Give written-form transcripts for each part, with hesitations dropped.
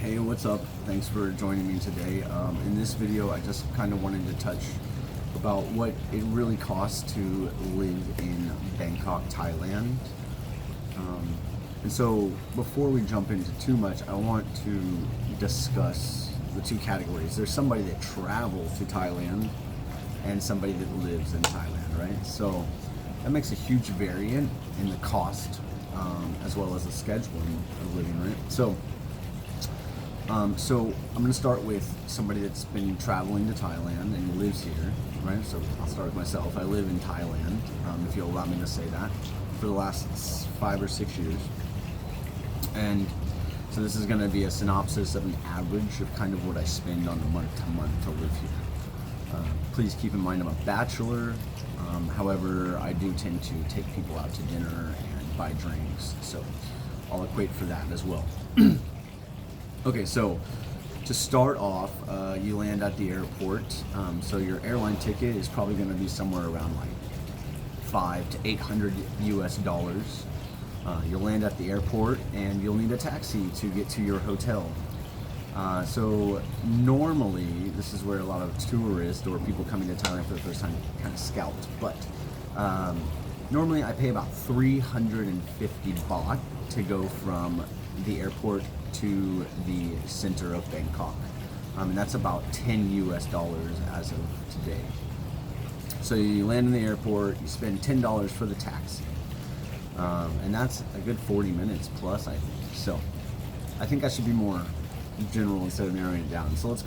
Hey, what's up? Thanks for joining me today. In this video, I just kind of wanted to touch about what it really costs to live in Bangkok, Thailand. And so before we jump into too much, I want to discuss the two categories. There's somebody that travels to Thailand and somebody that lives in Thailand, right? So that makes a huge variant in the cost as well as the scheduling of living, right? So I'm going to start with somebody that's been traveling to Thailand and lives here, right? So I'll start with myself. I live in Thailand, if you'll allow me to say that, for the last 5 or 6 years. And so this is going to be a synopsis of an average of kind of what I spend on a month to live here. Please keep in mind I'm a bachelor. However, I do tend to take people out to dinner and buy drinks, so I'll equate for that as well. Okay, so to start off, you land at the airport. So your airline ticket is probably going to be somewhere around like $500 to $800 US. You'll land at the airport and you'll need a taxi to get to your hotel. So normally, this is where a lot of tourists or people coming to Thailand for the first time kind of scout. But normally I pay about 350 baht to go from the airport to the center of Bangkok. And that's about $10 US as of today. So you land in the airport, you spend $10 for the taxi. And that's a good 40 minutes plus, I think. So I think I should be more general instead of narrowing it down. So let's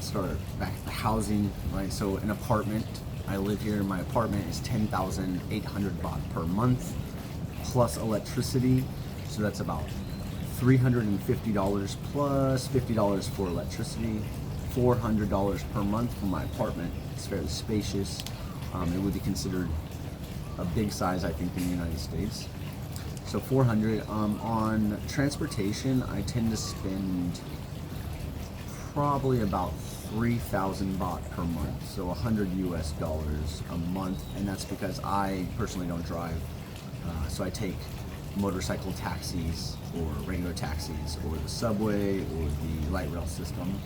start back at the housing, right? So an apartment, I live here, my apartment is 10,800 baht per month, plus electricity. So that's about $350 plus $50 for electricity, $400 per month for my apartment. It's fairly spacious. It would be considered a big size, I think, in the United States. So 400. On transportation, I tend to spend probably about 3,000 baht per month, so $100 US a month, and that's because I personally don't drive. So I take motorcycle taxis or regular taxis or the subway or the light rail system.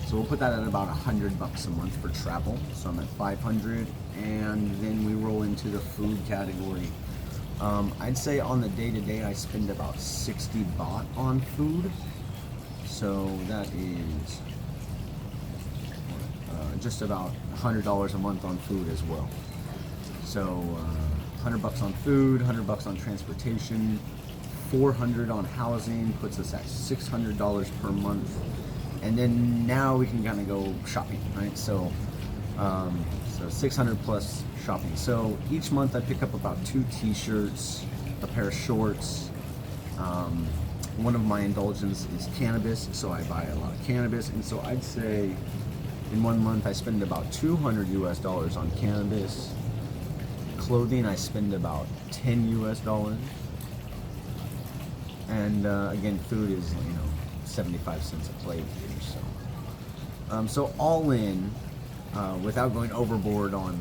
So we'll put that at about $100 a month for travel. So I'm at 500, and then we roll into the food category. I'd say on the day-to-day I spend about 60 baht on food. So that is just about $100 a month on food as well. So $100 on food, $100 on transportation, 400 on housing puts us at $600 per month. And then now we can kind of go shopping, right? So 600 plus shopping. So each month I pick up about 2 t-shirts, a pair of shorts. One of my indulgences is cannabis, so I buy a lot of cannabis. And so I'd say in 1 month I spend about $200 US on cannabis. Clothing, I spend about $10 US. And again, food is 75 cents a plate here. So all in, without going overboard on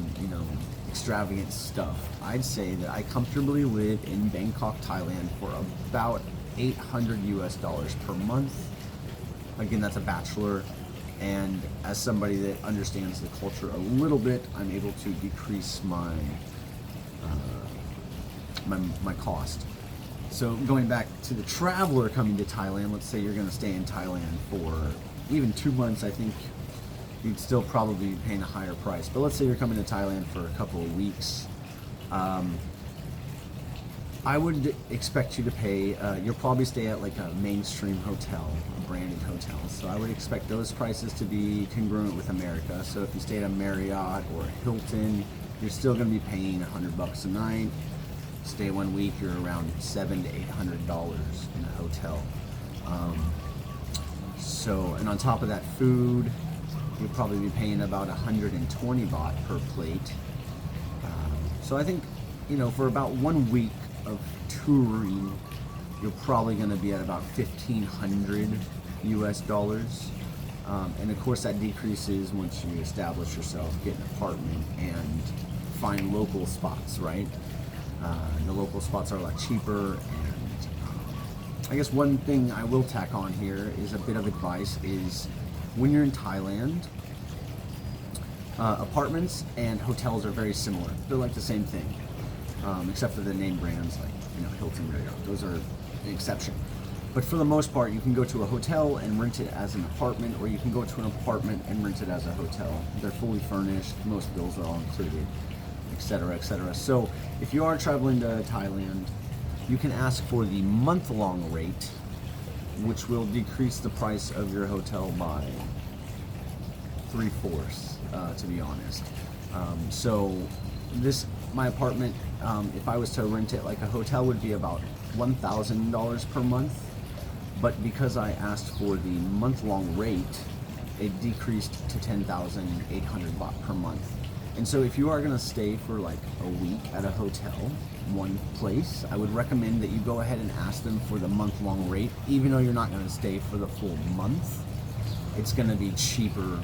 extravagant stuff, I'd say that I comfortably live in Bangkok, Thailand for about $800 US per month. Again, that's a bachelor. And as somebody that understands the culture a little bit, I'm able to decrease my cost. So going back to the traveler coming to Thailand, let's say you're going to stay in Thailand for even 2 months, I think you'd still probably be paying a higher price. But let's say you're coming to Thailand for a couple of weeks. I would expect you to pay, you'll probably stay at like a mainstream hotel, a branded hotel. So I would expect those prices to be congruent with America. So if you stay at a Marriott or a Hilton, you're still going to be paying $100 a night. Stay 1 week, you're around $700 to $800 in a hotel. And on top of that, food, you'll probably be paying about 120 baht per plate. So I think, for about 1 week of touring, you're probably going to be at about $1,500 US. And of course that decreases once you establish yourself, get an apartment, and find local spots, right? The local spots are a lot cheaper, and I guess one thing I will tack on here is a bit of advice is when you're in Thailand, apartments and hotels are very similar. They're like the same thing, except for the name brands like Hilton, Marriott. Those are an exception. But for the most part, you can go to a hotel and rent it as an apartment, or you can go to an apartment and rent it as a hotel. They're fully furnished. Most bills are all included, etc., etc. So if you are traveling to Thailand, you can ask for the month-long rate, which will decrease the price of your hotel by 3/4, to be honest. So my apartment, if I was to rent it like a hotel, would be about $1,000 per month. But because I asked for the month-long rate, it decreased to 10,800 baht per month. And so if you are gonna stay for like a week at a hotel, one place, I would recommend that you go ahead and ask them for the month-long rate, even though you're not gonna stay for the full month. It's gonna be cheaper,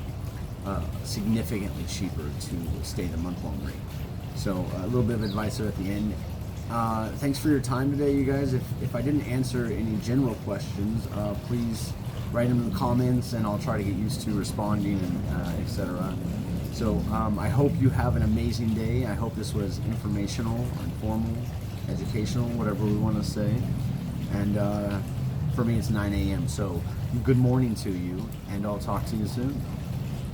significantly cheaper to stay the month-long rate. So a little bit of advice there at the end. Thanks for your time today, you guys. If I didn't answer any general questions, please write them in the comments, and I'll try to get used to responding and etc. So I hope you have an amazing day. I hope this was informational, informal, educational, whatever we want to say. And for me, it's 9 a.m. So good morning to you, and I'll talk to you soon.